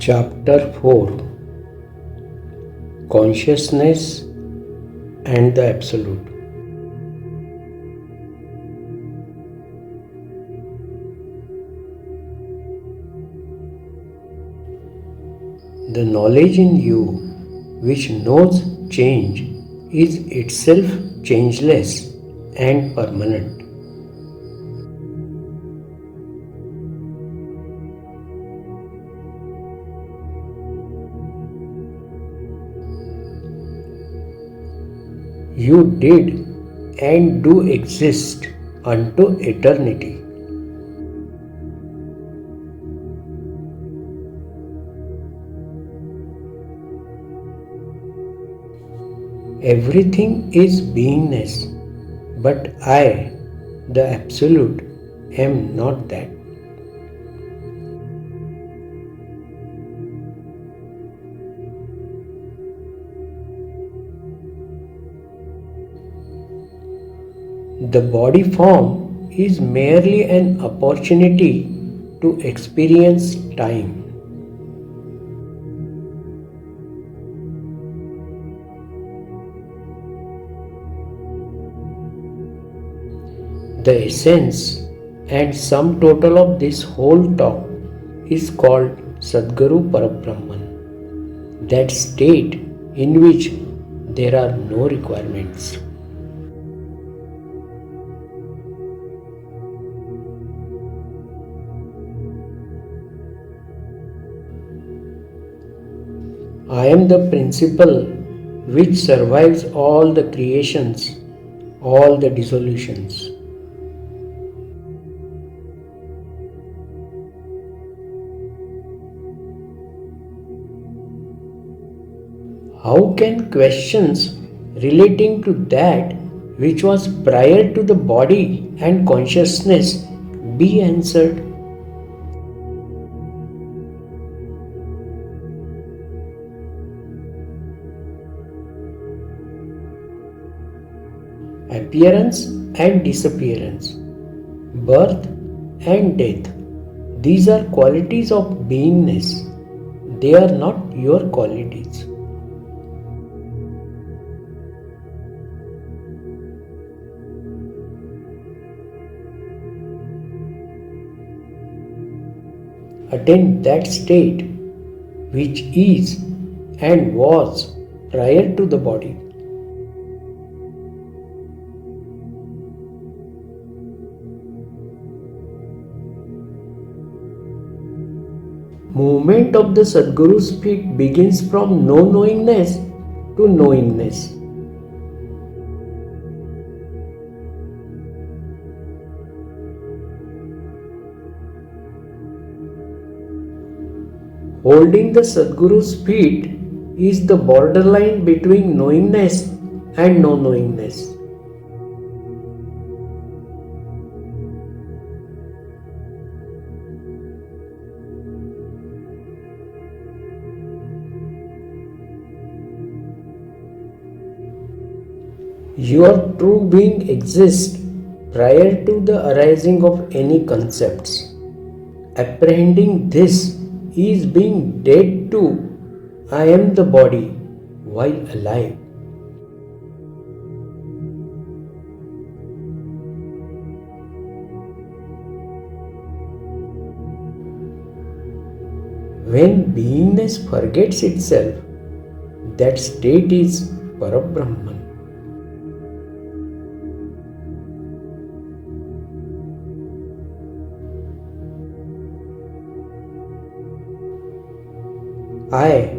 Chapter 4: Consciousness and the Absolute. The knowledge in you which knows change is itself changeless and permanent. You did and do exist unto eternity. Everything is beingness, but I, the Absolute, am not that. The body form is merely an opportunity to experience time. The essence and sum total of this whole talk is called Sadguru Parabrahman, that state in which there are no requirements. I am the principle which survives all the creations, all the dissolutions. How can questions relating to that which was prior to the body and consciousness be answered? Appearance and disappearance, birth and death, these are qualities of beingness. They are not your qualities. Attain that state which is and was prior to the body. Movement of the Sadguru's feet begins from no knowingness to knowingness. Holding the Sadguru's feet is the borderline between knowingness and no knowingness. Your true being exists prior to the arising of any concepts. Apprehending this is being dead to I am the body while alive. When beingness forgets itself, that state is Parabrahman. I,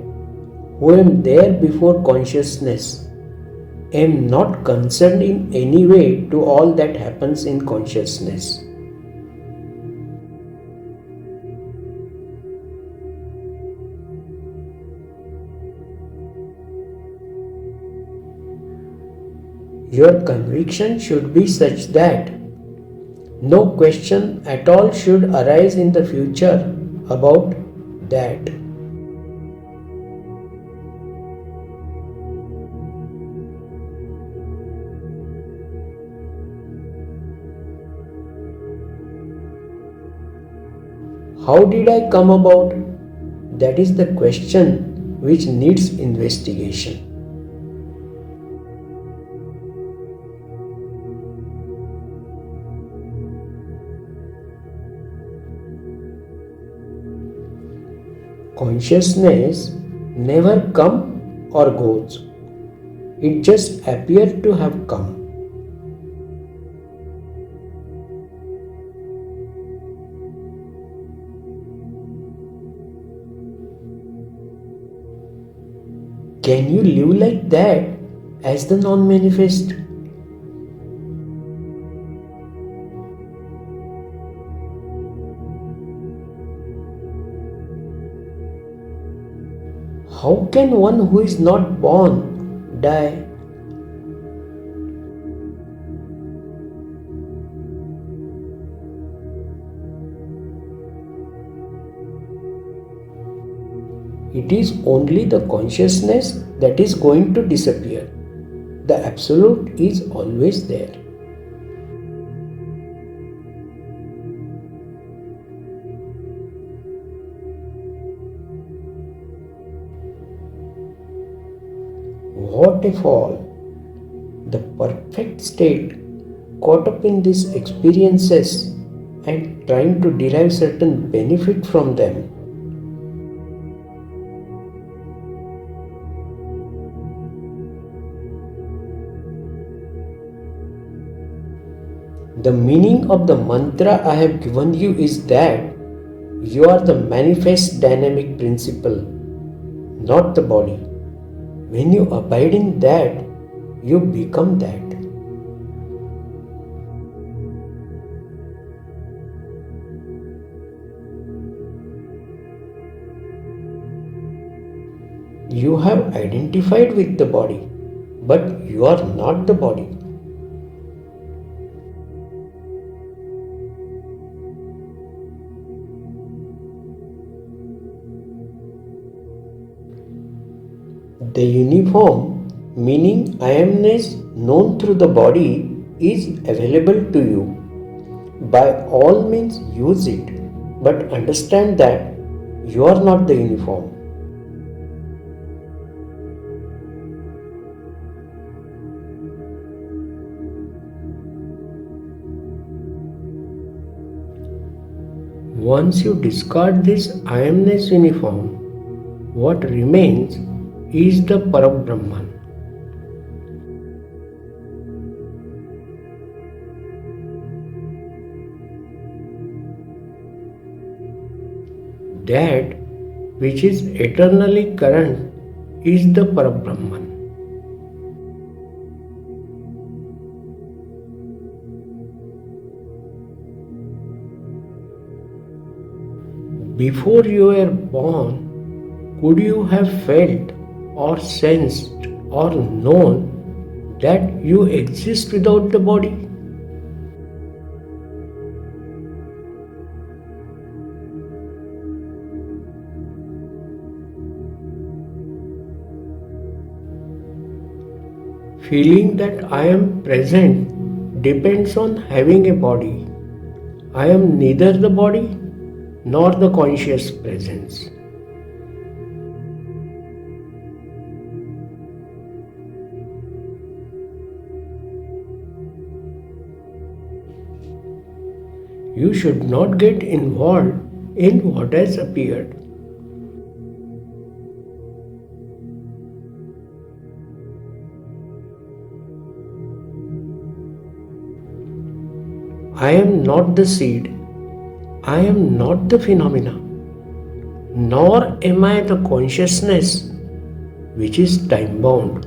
who am there before consciousness, am not concerned in any way to all that happens in consciousness. Your conviction should be such that no question at all should arise in the future about that. How did I come about? That is the question which needs investigation. Consciousness never comes or goes. It just appears to have come. Can you live like that as the non-manifest? How can one who is not born die? It is only the consciousness that is going to disappear. The Absolute is always there. What a fall! The perfect state caught up in these experiences and trying to derive certain benefit from them. The meaning of the mantra I have given you is that you are the manifest dynamic principle, not the body. When you abide in that, you become that. You have identified with the body, but you are not the body. The uniform, meaning I amness known through the body, is available to you. By all means use it, but understand that you are not the uniform. Once you discard this I amness uniform, what remains is the Parabrahman. That which is eternally current is the Parabrahman. Before you were born, could you have felt or sensed or known that you exist without the body? Feeling that I am present depends on having a body. I am neither the body nor the conscious presence. You should not get involved in what has appeared. I am not the seed. I am not the phenomena. Nor am I the consciousness which is time bound.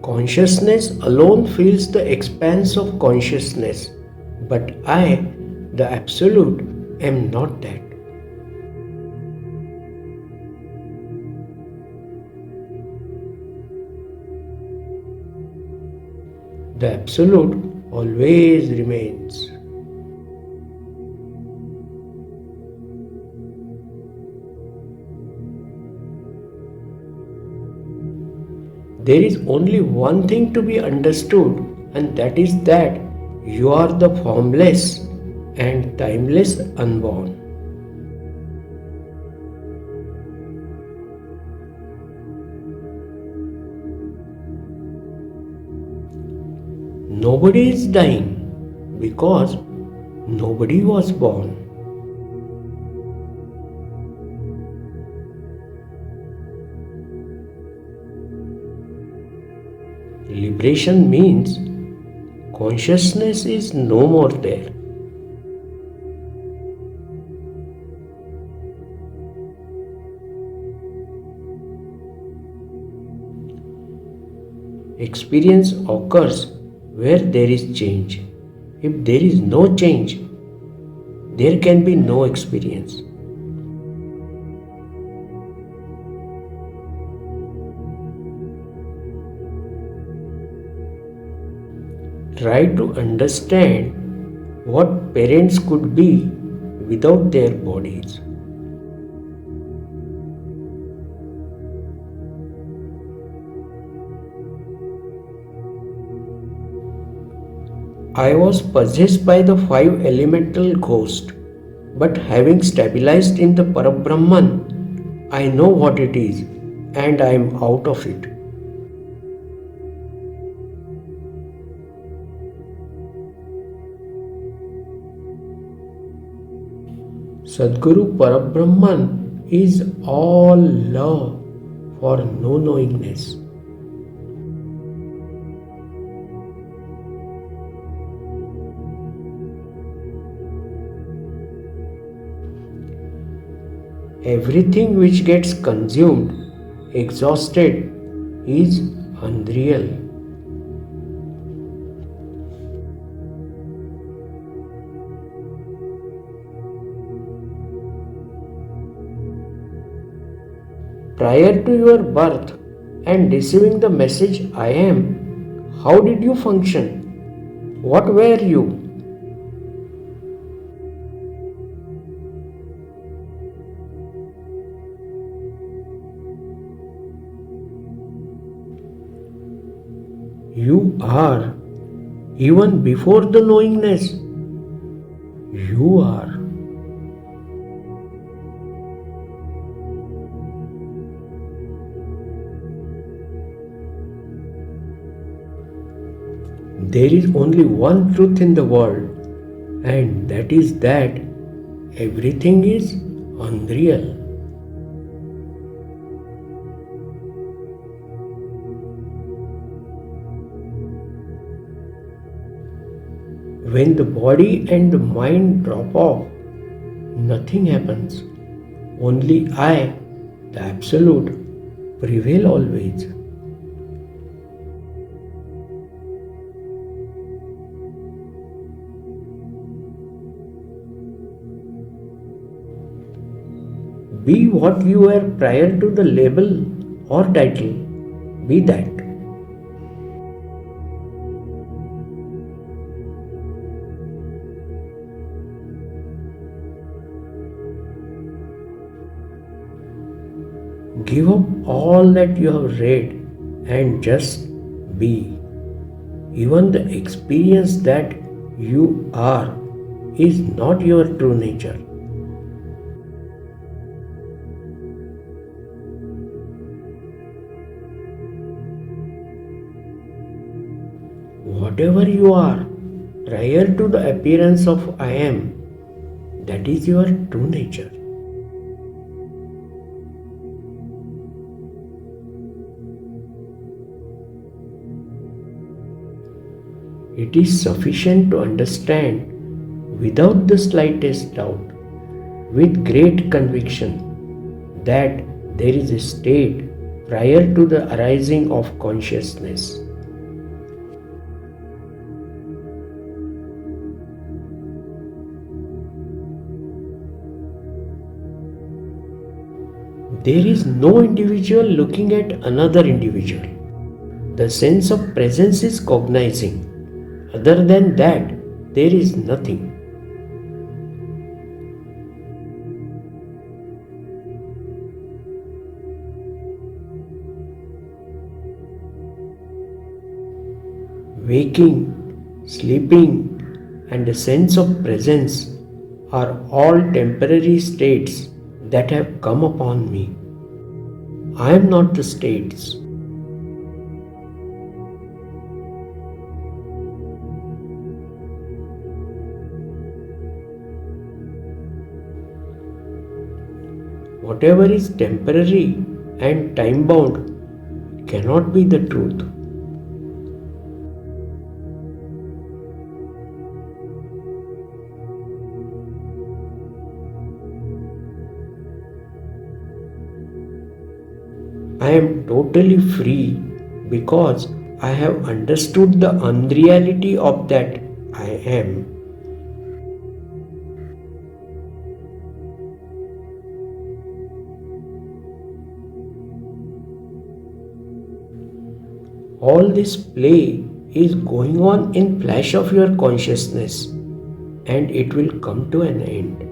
Consciousness alone feels the expanse of consciousness, but I, the Absolute, am not that. The Absolute always remains. There is only one thing to be understood, and that is that you are the formless and timeless unborn. Nobody is dying because nobody was born. Liberation means consciousness is no more there. Experience occurs where there is change. If there is no change, there can be no experience. Try to understand what parents could be without their bodies. I was possessed by the five elemental ghost, but having stabilized in the Parabrahman, I know what it is and I am out of it. Sadguru Parabrahman is all love for no knowingness. Everything which gets consumed, exhausted, is unreal. Prior to your birth and receiving the message I am, how did you function? What were you? You are, even before the knowingness, you are. There is only one truth in the world, and that is that everything is unreal. When the body and the mind drop off, nothing happens. Only I, the Absolute, prevail always. Be what you were prior to the label or title. Be that. Give up all that you have read and just be. Even the experience that you are is not your true nature. Whatever you are, prior to the appearance of I am, that is your true nature. It is sufficient to understand without the slightest doubt, with great conviction, that there is a state prior to the arising of consciousness. There is no individual looking at another individual. The sense of presence is cognizing. Other than that, there is nothing. Waking, sleeping, and a sense of presence are all temporary states that have come upon me. I am not the states. Whatever is temporary and time bound cannot be the truth. I am totally free because I have understood the unreality of that I am. All this play is going on in flash of your consciousness, and it will come to an end.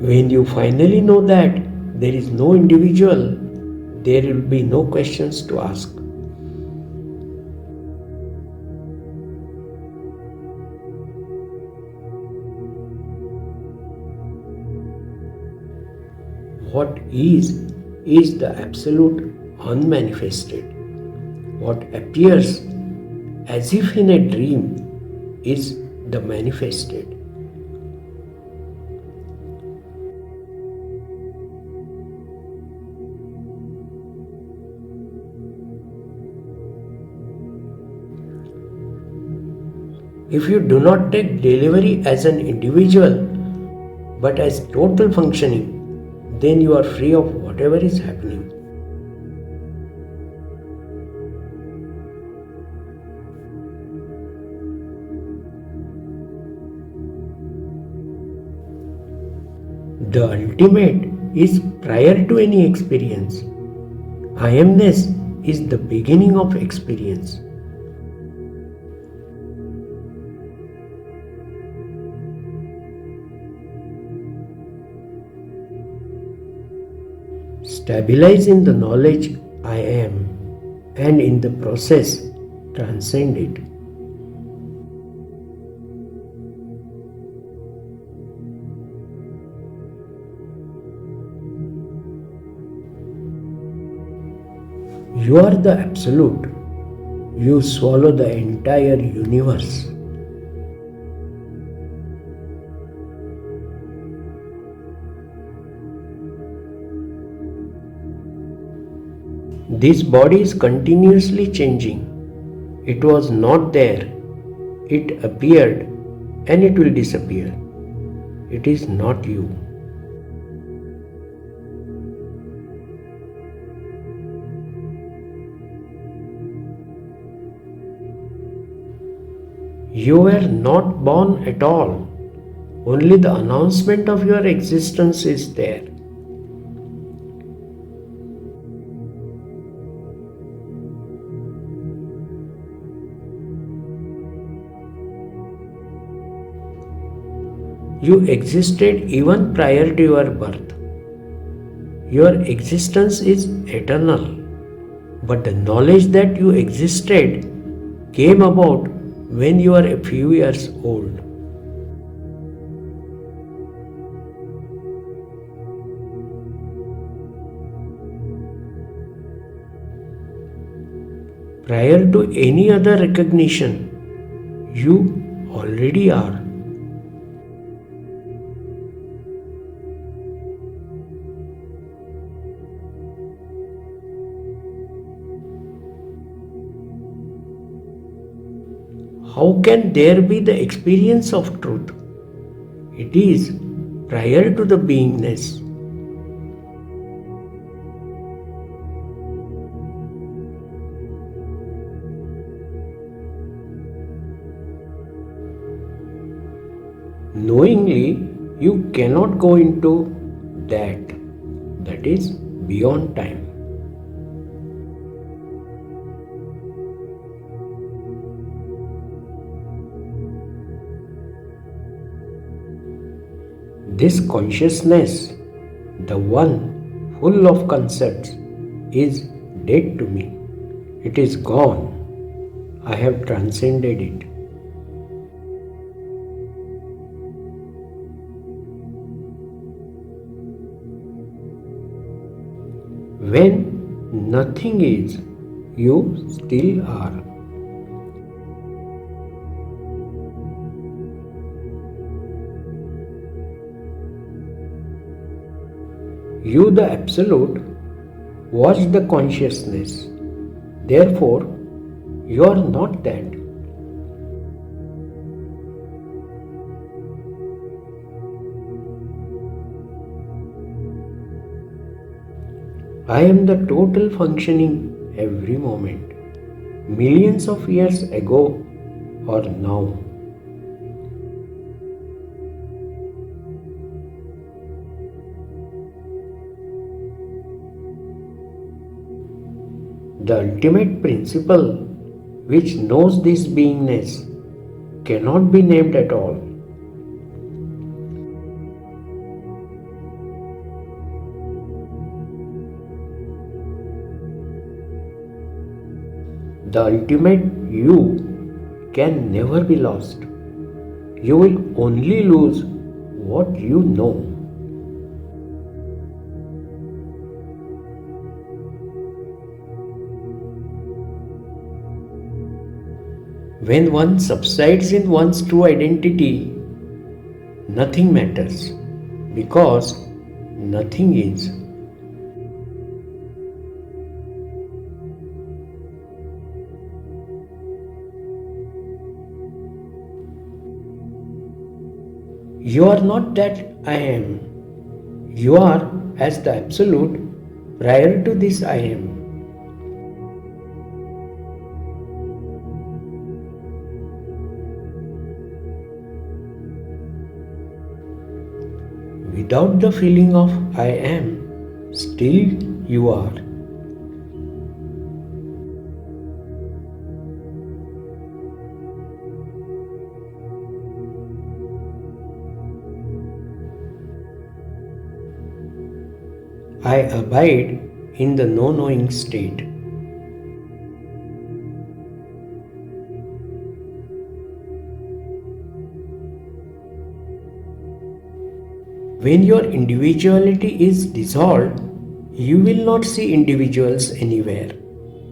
When you finally know that there is no individual, there will be no questions to ask. What is the absolute unmanifested. What appears as if in a dream is the manifested. If you do not take delivery as an individual but as total functioning, then you are free of whatever is happening. The ultimate is prior to any experience. I amness is the beginning of experience. Stabilize in the knowledge I am, and in the process transcend it. You are the Absolute. You swallow the entire universe. This body is continuously changing. It was not there. It appeared and it will disappear. It is not you. You were not born at all. Only the announcement of your existence is there. You existed even prior to your birth. Your existence is eternal, but the knowledge that you existed came about when you are a few years old. Prior to any other recognition, you already are. How can there be the experience of truth? It is prior to the beingness. Knowingly, you cannot go into that is beyond time. This consciousness The one full of concepts is dead to me. It is gone. I have transcended it. When nothing is, you still are. You, the Absolute, watch the consciousness. Therefore, you are not that. I am the total functioning every moment, millions of years ago or now. The ultimate principle which knows this beingness cannot be named at all. The ultimate you can never be lost. You will only lose what you know. When one subsides in one's true identity, nothing matters because nothing is. You are not that I am. You are as the Absolute prior to this I am. Without the feeling of I am, still you are. I abide in the no-knowing state. When your individuality is dissolved, you will not see individuals anywhere.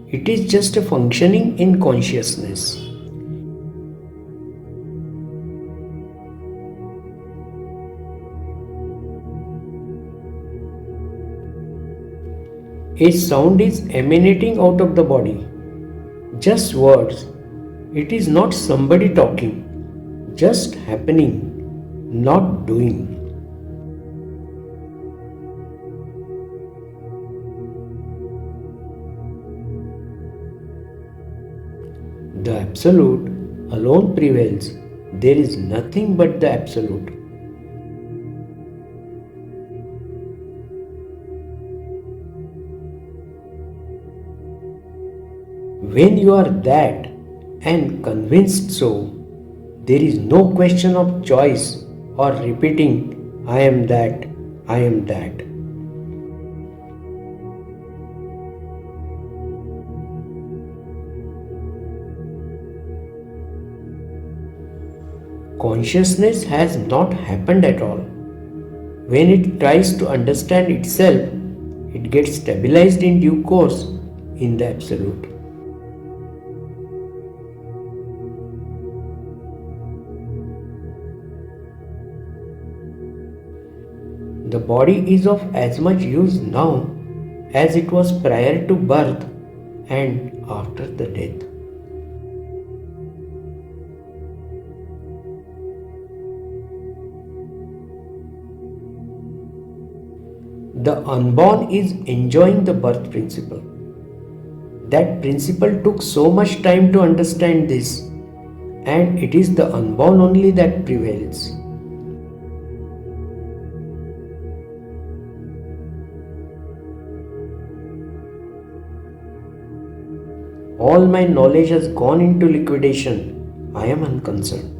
It is just a functioning in consciousness. A sound is emanating out of the body. Just words. It is not somebody talking. Just happening, not doing. The Absolute alone prevails. There is nothing but the Absolute. When you are that and convinced so, there is no question of choice or repeating, I am that, I am that. Consciousness has not happened at all. When it tries to understand itself, it gets stabilized in due course in the Absolute. The body is of as much use now as it was prior to birth and after the death. The unborn is enjoying the birth principle. That principle took so much time to understand this, and it is the unborn only that prevails. All my knowledge has gone into liquidation. I am unconcerned.